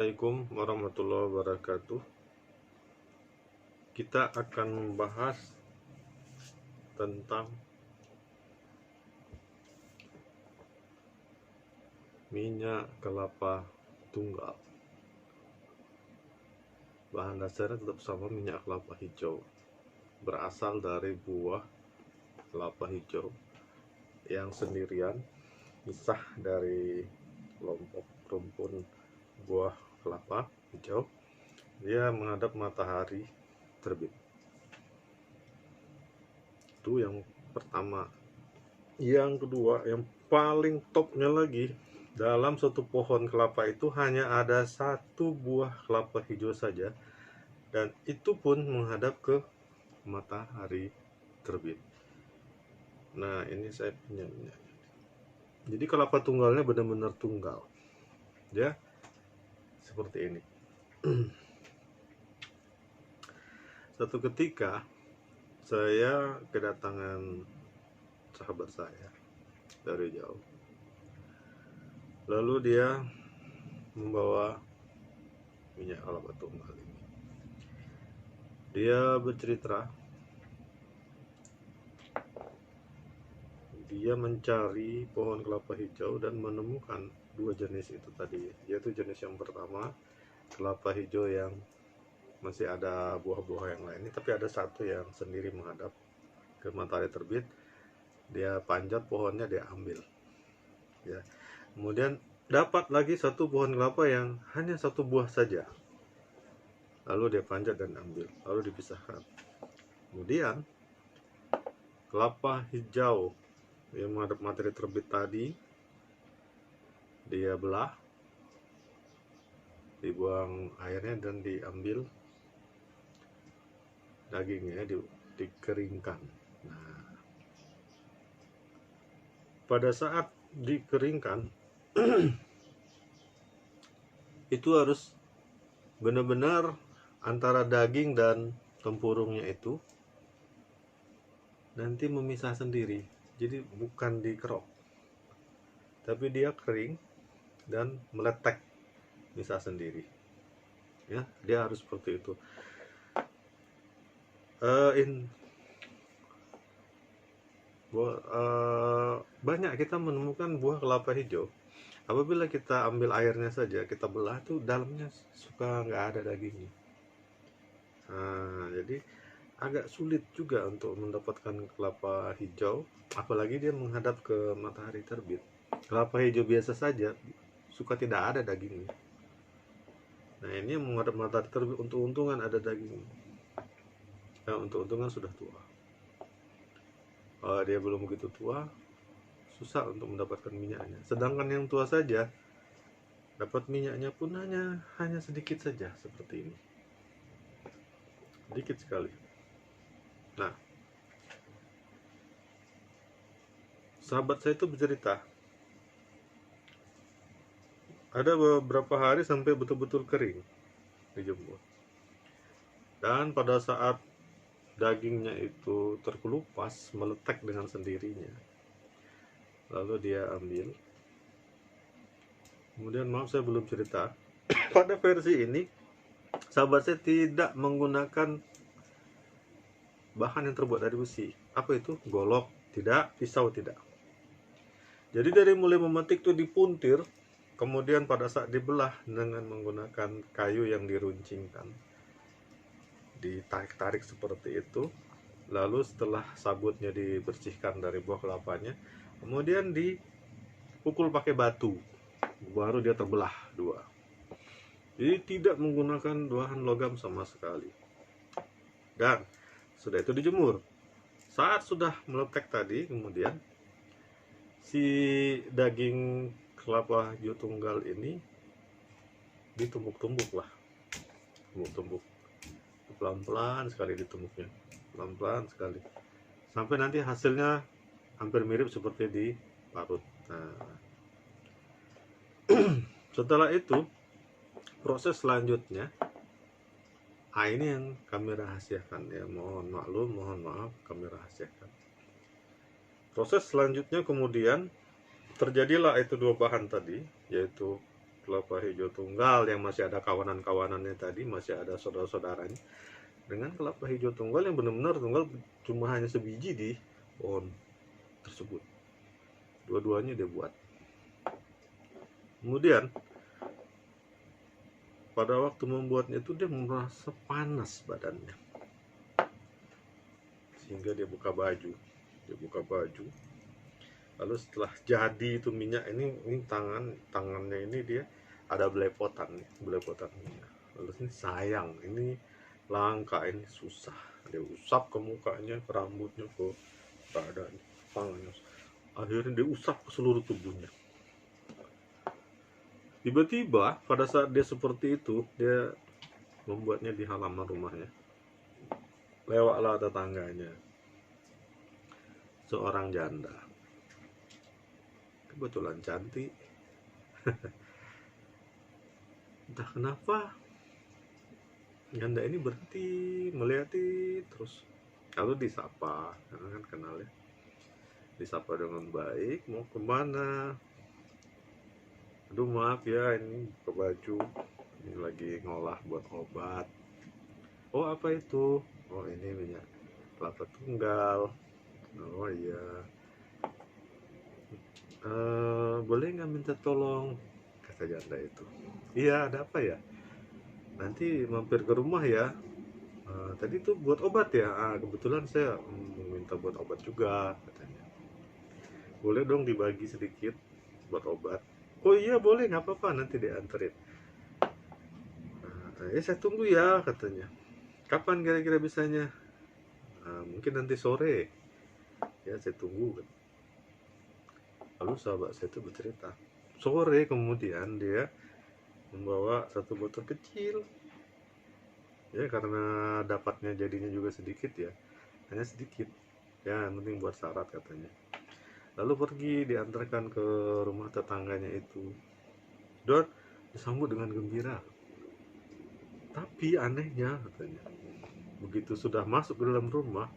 Assalamualaikum warahmatullahi wabarakatuh. Kita akan membahas tentang minyak kelapa tunggal. Bahan dasarnya tetap sama, minyak kelapa hijau. Berasal dari buah kelapa hijau yang sendirian, pisah dari kelompok rumpun buah kelapa hijau. Dia menghadap matahari terbit. Itu yang pertama. Yang kedua, yang paling topnya lagi, dalam satu pohon kelapa itu hanya ada satu buah kelapa hijau saja, dan itu pun menghadap ke matahari terbit. Nah, ini saya punya minyak. Jadi kelapa tunggalnya benar-benar tunggal, ya, seperti ini. Satu ketika saya kedatangan sahabat saya dari jauh, lalu dia membawa minyak kelapa tunggal ini. Dia bercerita dia mencari pohon kelapa hijau dan menemukan dua jenis itu tadi, yaitu jenis yang pertama kelapa hijau yang masih ada buah-buah yang lainnya, tapi ada satu yang sendiri menghadap ke matahari terbit. Dia panjat pohonnya, dia ambil, ya. Kemudian dapat lagi satu pohon kelapa yang hanya satu buah saja, lalu dia panjat dan ambil, lalu dipisahkan. Kemudian kelapa hijau yang menghadap matahari terbit tadi dia belah, dibuang airnya dan diambil dagingnya, dikeringkan. Nah, pada saat dikeringkan itu harus benar-benar antara daging dan tempurungnya itu nanti memisah sendiri. Jadi bukan dikerok, tapi dia kering dan meletek, misah sendiri, ya. Dia harus seperti itu. Banyak kita menemukan buah kelapa hijau, apabila kita ambil airnya saja, kita belah tuh dalamnya suka nggak ada dagingnya. Nah, jadi agak sulit juga untuk mendapatkan kelapa hijau, apalagi dia menghadap ke matahari terbit. Kelapa hijau biasa saja suka tidak ada dagingnya. Nah, ini yang menghadap matahari terbit, untung-untungan ada dagingnya. Nah, untung-untungan sudah tua. Kalau dia belum begitu tua, susah untuk mendapatkan minyaknya. Sedangkan yang tua saja dapat minyaknya pun hanya sedikit saja, seperti ini, sedikit sekali. Nah, sahabat saya itu bercerita ada beberapa hari sampai betul-betul kering dijemur, dan pada saat dagingnya itu terkelupas, meletek dengan sendirinya, lalu dia ambil. Kemudian, maaf saya belum cerita, pada versi ini sahabat saya tidak menggunakan bahan yang terbuat dari besi. Apa itu? Golok tidak, pisau tidak. Jadi dari mulai memetik itu dipuntir, kemudian pada saat dibelah dengan menggunakan kayu yang diruncingkan, ditarik-tarik seperti itu. Lalu setelah sabutnya dibersihkan dari buah kelapanya, kemudian dipukul pakai batu, baru dia terbelah dua. Jadi tidak menggunakan bahan logam sama sekali. Dan sudah itu dijemur. Saat sudah meletek tadi, kemudian si daging kelapa hijau tunggal ini ditumbuk-tumbuk lah, tumbuk-tumbuk pelan-pelan sekali, ditumbuknya pelan-pelan sekali sampai nanti hasilnya hampir mirip seperti di parut. Nah, setelah itu proses selanjutnya, ini yang kami rahasiakan, ya, mohon maaf kami rahasiakan. Proses selanjutnya kemudian terjadilah itu dua bahan tadi, yaitu kelapa hijau tunggal yang masih ada kawanan-kawanannya tadi, masih ada saudara-saudaranya, dengan kelapa hijau tunggal yang benar-benar tunggal cuma hanya sebiji di pohon tersebut. Dua-duanya dia buat. Kemudian pada waktu membuatnya itu dia merasa panas badannya, sehingga dia buka baju. Lalu setelah jadi itu minyak ini tangannya ini dia ada belepotan minyak. Lalu ini sayang, ini langka, ini susah. Dia usap ke mukanya, ke rambutnya, ke badannya, tangannya. Akhirnya dia usap ke seluruh tubuhnya. Tiba-tiba pada saat dia seperti itu, dia membuatnya di halaman rumahnya. Lewatlah tetangganya, seorang janda, kebetulan cantik. Entah kenapa janda ini berhenti melihatin terus. Lalu disapa, karena kan kenal ya. Disapa dengan baik, mau kemana? Aduh maaf ya, ini ke baju, ini lagi ngolah buat obat. Oh apa itu? Oh ini minyak kelapa tunggal. Oh iya. Boleh nggak minta tolong? Kata janda itu. Iya, ada apa ya? Nanti mampir ke rumah ya. Tadi tuh buat obat ya. Kebetulan saya minta buat obat juga, katanya. Boleh dong dibagi sedikit buat obat. Oh iya boleh, nggak apa-apa, nanti dianterin. Saya tunggu ya, katanya. Kapan kira-kira bisanya? Mungkin nanti sore. Ya saya tunggu. Lalu sahabat saya itu bercerita, sore kemudian dia membawa satu botol kecil. Ya karena dapatnya jadinya juga sedikit ya, hanya sedikit. Ya yang penting buat syarat, katanya. Lalu pergi diantarkan ke rumah tetangganya itu. Dan disambut dengan gembira. Tapi anehnya, katanya, begitu sudah masuk ke dalam rumah,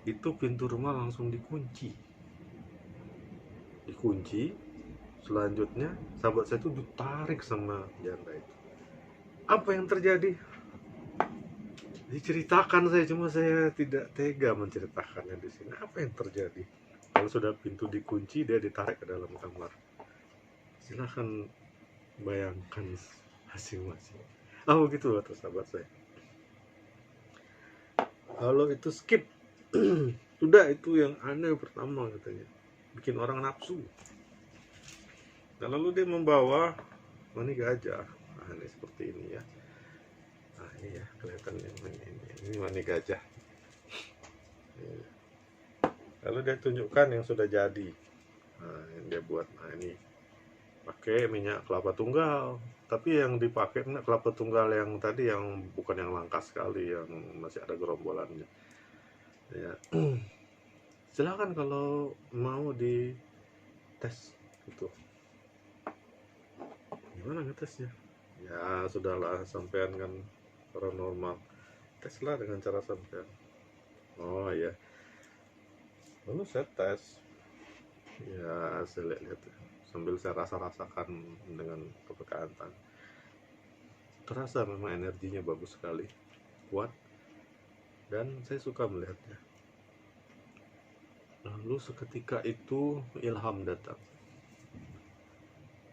itu pintu rumah langsung dikunci. Selanjutnya sahabat saya itu ditarik sama janda itu. Apa yang terjadi? Diceritakan saya, cuma saya tidak tega menceritakannya di sini. Apa yang terjadi? Kalau sudah pintu dikunci, dia ditarik ke dalam kamar. Silahkan bayangkan masing-masing. Begitu kata sahabat saya. Kalau itu skip. Sudah, itu yang aneh pertama, katanya. Bikin orang nafsu. Dan lalu dia membawa mani gajah. Ini seperti ini ya. Ini ya, kelihatan ini mani gajah. Lalu dia tunjukkan yang sudah jadi. Yang dia buat. Ini pakai minyak kelapa tunggal. Tapi yang dipakai minyak kelapa tunggal yang tadi, yang bukan yang langka sekali, yang masih ada gerombolannya. Ya. Silakan kalau mau di tes gitu. Gimana ngetesnya? Ya sudahlah, sampean kan paranormal, teslah dengan cara sampean. Oh iya. Lalu saya tes. Ya saya lihat sambil saya rasakan dengan kepekaan tangan. Terasa memang energinya bagus sekali, kuat, dan saya suka melihatnya. Lalu seketika itu ilham datang.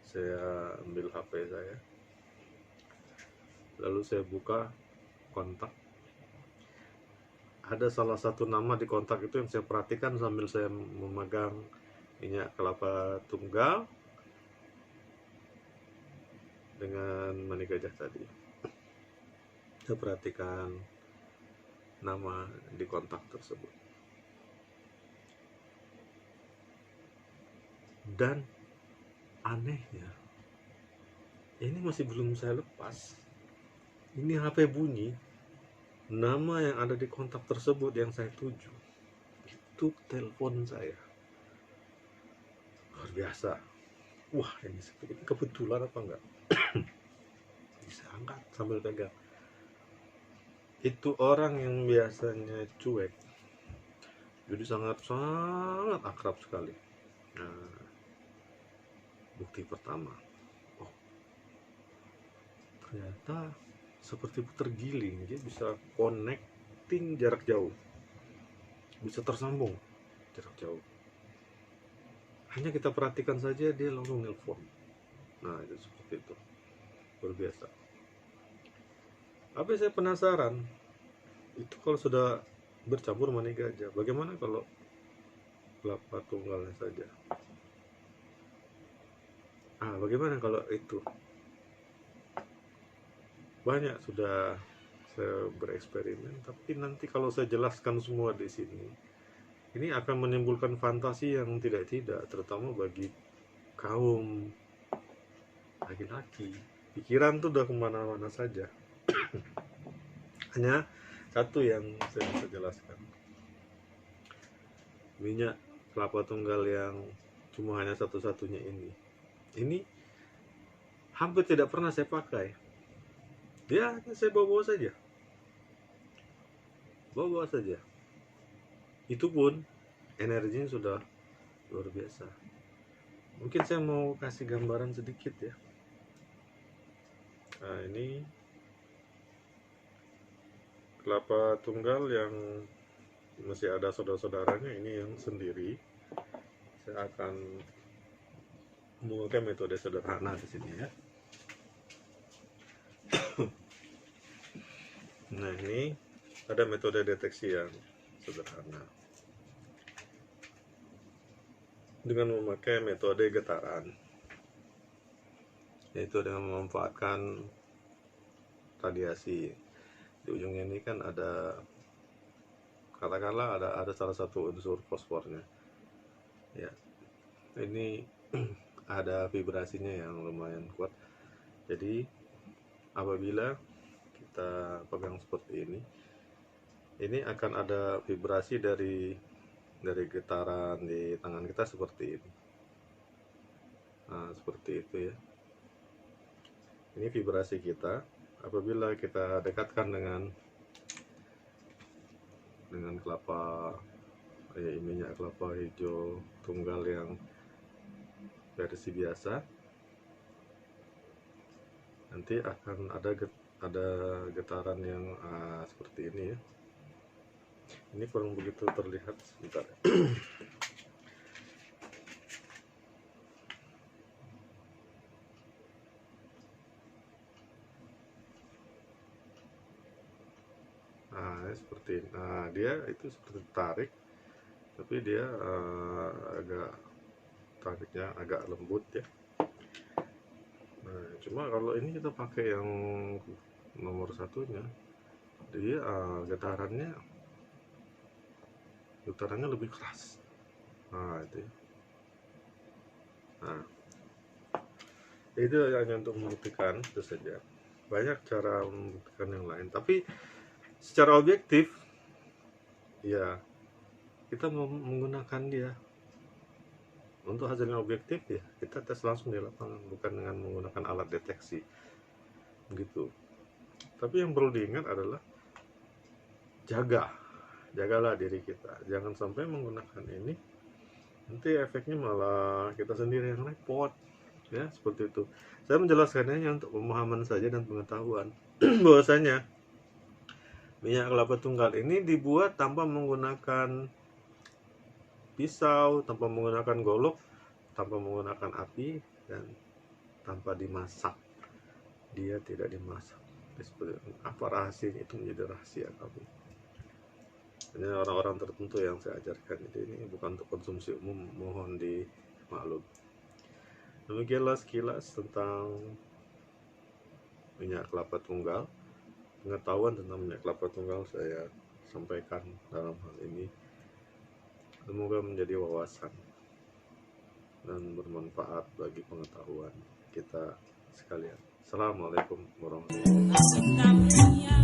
Saya ambil HP saya, lalu saya buka kontak. Ada salah satu nama di kontak itu yang saya perhatikan sambil saya memegang minyak kelapa tunggal dengan mani gajah tadi. Saya perhatikan nama di kontak tersebut, dan anehnya ini masih belum saya lepas. Ini HP bunyi, nama yang ada di kontak tersebut yang saya tuju itu telepon saya. Luar biasa. Wah, ini kebetulan apa enggak? Bisa angkat sambil pegang. Itu orang yang biasanya cuek, jadi sangat akrab sekali. Nah, bukti pertama, oh ternyata seperti putar giling, dia bisa connecting jarak jauh, bisa tersambung jarak jauh. Hanya kita perhatikan saja dia langsung nelpon. Nah, itu seperti itu, luar biasa. Apa saya penasaran, itu kalau sudah bercampur manik gajah, bagaimana kalau kelapa tunggalnya saja? Bagaimana kalau itu? Banyak sudah saya bereksperimen, tapi nanti kalau saya jelaskan semua di sini, ini akan menimbulkan fantasi yang tidak-tidak, terutama bagi kaum laki-laki. Pikiran tuh udah kemana-mana saja. Hanya satu yang saya bisa jelaskan, minyak kelapa tunggal yang cuma hanya satu-satunya ini hampir tidak pernah saya pakai. Dia hanya saya bawa-bawa saja, bawa-bawa saja. Itu pun energinya sudah luar biasa. Mungkin saya mau kasih gambaran sedikit ya. Nah, ini kelapa tunggal yang masih ada saudara-saudaranya, ini yang sendiri. Saya akan menggunakan metode sederhana di sini ya. Nah, ini ada metode deteksi yang sederhana dengan memakai metode getaran, yaitu dengan memanfaatkan radiasi. Di ujungnya ini kan ada, katakanlah ada salah satu unsur fosfornya ya. Ini ada vibrasinya yang lumayan kuat, jadi apabila kita pegang seperti ini akan ada vibrasi dari getaran di tangan kita seperti ini. Nah, seperti itu ya. Ini vibrasi kita. Apabila kita dekatkan dengan minyak kelapa hijau tunggal yang versi biasa, nanti akan ada getaran yang seperti ini ya. Ini kurang begitu terlihat, sebentar. Seperti ini. Dia itu seperti tarik, tapi dia tariknya agak lembut ya. Nah, cuma kalau ini kita pakai yang nomor satunya, dia getarannya lebih keras. Itu ya. Itu hanya untuk membuktikan itu saja. Banyak cara membuktikan yang lain, tapi secara objektif ya kita menggunakan dia untuk hasil yang objektif ya, kita tes langsung di lapangan, bukan dengan menggunakan alat deteksi begitu. Tapi yang perlu diingat adalah jagalah diri kita, jangan sampai menggunakan ini nanti efeknya malah kita sendiri yang repot ya. Seperti itu. Saya menjelaskannya hanya untuk pemahaman saja dan pengetahuan bahwasanya minyak kelapa tunggal ini dibuat tanpa menggunakan pisau, tanpa menggunakan golok, tanpa menggunakan api, dan tanpa dimasak. Dia tidak dimasak. Apa rahasianya, itu menjadi rahasia kami. Hanya orang-orang tertentu yang saya ajarkan ini bukan untuk konsumsi umum, mohon dimaklum. Demikianlah sekilas tentang minyak kelapa tunggal. Pengetahuan tentang minyak kelapa tunggal saya sampaikan dalam hal ini. Semoga menjadi wawasan dan bermanfaat bagi pengetahuan kita sekalian. Assalamualaikum warahmatullahi wabarakatuh.